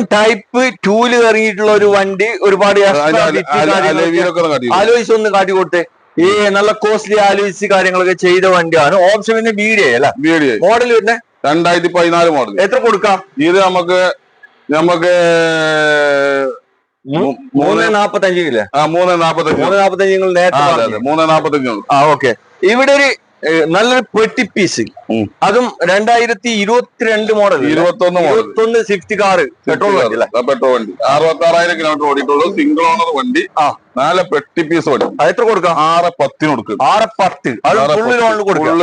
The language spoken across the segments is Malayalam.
ഇതും ടൈപ്പ് 2 ഇറങ്ങിയിട്ടുള്ള ഒരു വണ്ടി. ഒരുപാട് ആലോചിച്ച് ഒന്ന് കാട്ടി കൊടുത്തേ. ഈ നല്ല കോസ്റ്റ്ലി ആലോചിച്ച് കാര്യങ്ങളൊക്കെ ചെയ്ത വണ്ടിയാണ്. ഓപ്ഷൻ പിന്നെ BDI അല്ല, മോഡൽ പിന്നെ 2014 മോഡൽ. എത്ര കൊടുക്കാം? ഇത് നമുക്ക് 345 ഇല്ലേ? 345 നിങ്ങൾ നേരത്തെ 345. ഓക്കെ. ഇവിടെ ഒരു നല്ലൊരു പെട്ടി പീസ്, അതും 2022 മോഡൽ, 21 സ്വിഫ്റ്റ് കാർ, പെട്രോൾ വണ്ടി. 66,000 കിലോമീറ്റർ ഓടിയിട്ടുള്ളൂ. സിംഗിൾ ഓണർ വണ്ടി. നല്ല പെട്ടി പീസ് വണ്ടി. എത്ര കൊടുക്കാം? 610 കൊടുക്കും. 610 ഫുള്ള് ലോണിൽ കൊടുക്കും.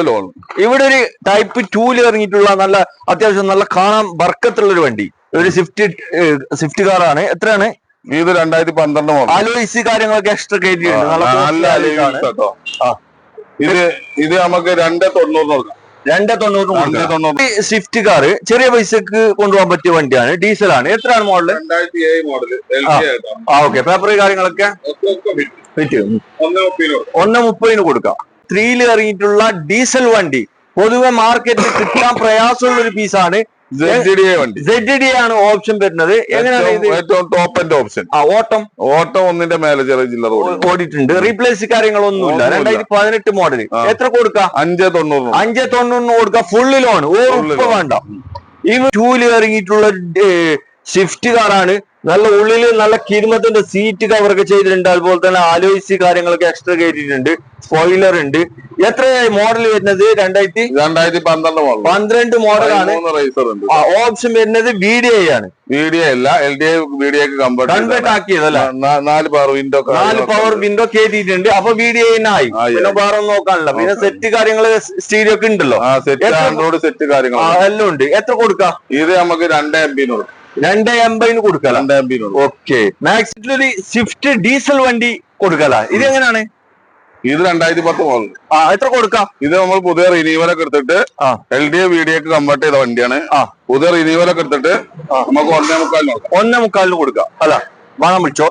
ഇവിടെ ഒരു ടൈപ്പ് 2 ഇറങ്ങിയിട്ടുള്ള നല്ല അത്യാവശ്യം നല്ല കാണാൻ ബർക്കത്തുള്ള ഒരു വണ്ടി, ഒരു സ്വിഫ്റ്റ് കാറാണ്. എത്രയാണ്? ഇത് 2012 മോഡൽ. അലോയ്സ് കാര്യങ്ങളൊക്കെ എക്സ്ട്രാ കയറ്റിയിട്ടുണ്ട്. ഇത് നമുക്ക് 290 കൊടുക്കാം. 290 സ്വിഫ്റ്റ് കാർ ചെറിയ പൈസക്ക് കൊണ്ടുപോകാൻ പറ്റിയ വണ്ടിയാണ്. ഡീസലാണ്. എത്രയാണ് മോഡല്? 2007 മോഡൽ. ഓക്കെ. പേപ്പർ കാര്യങ്ങളൊക്കെ 130 കൊടുക്കാം. 3 ഇറങ്ങിയിട്ടുള്ള ഡീസൽ വണ്ടി പൊതുവെ മാർക്കറ്റിൽ കിട്ടാൻ പ്രയാസമുള്ള ഒരു പീസാണ്. ZDA ആണ് ഓപ്ഷൻ വരുന്നത്. എങ്ങനെയാണ് ഇത്? ഏറ്റവും ടോപ്പ് എൻഡ് ഓപ്ഷൻ. ഓട്ടം ഒന്നിന്റെ മേലെ ചില്ലറ ഓടിയിട്ടുണ്ട്. റീപ്ലേസ് കാര്യങ്ങളൊന്നുമില്ല. 2018 മോഡൽ. എത്ര കൊടുക്കാം? 590 കൊടുക്കാം. ഫുള്ള് ലോൺ, ഉറപ്പ് വേണ്ട. ഈ 2 ഇറങ്ങിയിട്ടുള്ള സ്വിഫ്റ്റ് കാറാണ്. നല്ല ഉള്ളില് നല്ല കിരുമത്തിന്റെ സീറ്റ് കവറൊക്കെ ചെയ്തിട്ടുണ്ട്. അതുപോലെ തന്നെ ആലോയ്സ് കാര്യങ്ങളൊക്കെ എക്സ്ട്രാ കയറ്റിയിട്ടുണ്ട്. സ്പോയിലർ ഉണ്ട്. എത്ര മോഡൽ വരുന്നത്? 2012 മോഡലാണ്. ഓപ്ഷൻ വരുന്നത് BDI ആണ്. BDI അല്ല, LDI കൺവേർട്ട് ആക്കിയതല്ല. 4 പവർ വിൻഡോ കയറ്റിയിട്ടുണ്ട്. അപ്പൊ BDI തന്നെ ആയി. പിന്നെ വേറെ ഒന്നും നോക്കാനില്ല. പിന്നെ സെറ്റ് കാര്യങ്ങള് സ്റ്റീരിയോ ഒക്കെ ഉണ്ടല്ലോ, ആൻഡ്രോയിഡ് സെറ്റ് കാര്യങ്ങൾ എല്ലാം ഉണ്ട്. എത്ര കൊടുക്കാം? ഇത് നമുക്ക് 280 കൊടുക്കാം. ഓക്കെ. മാക്സിമം സ്വിഫ്റ്റ് ഡീസൽ വണ്ടി കൊടുക്കല. ഇത് എങ്ങനെയാണ്? ഇത് 2010 മോഡൽ. എത്ര കൊടുക്കാം? ഇത് നമ്മൾ പുതിയ റിന്യൂവലൊക്കെ എടുത്തിട്ട് LDA BDA കൺവേർട്ട് ചെയ്ത വണ്ടിയാണ്. പുതിയ റിന്യൂവലൊക്കെ എടുത്തിട്ട് നമുക്ക് 1.25 കൊടുക്കാം. അല്ല, വാങ്ങാൻ വിളിച്ചോ.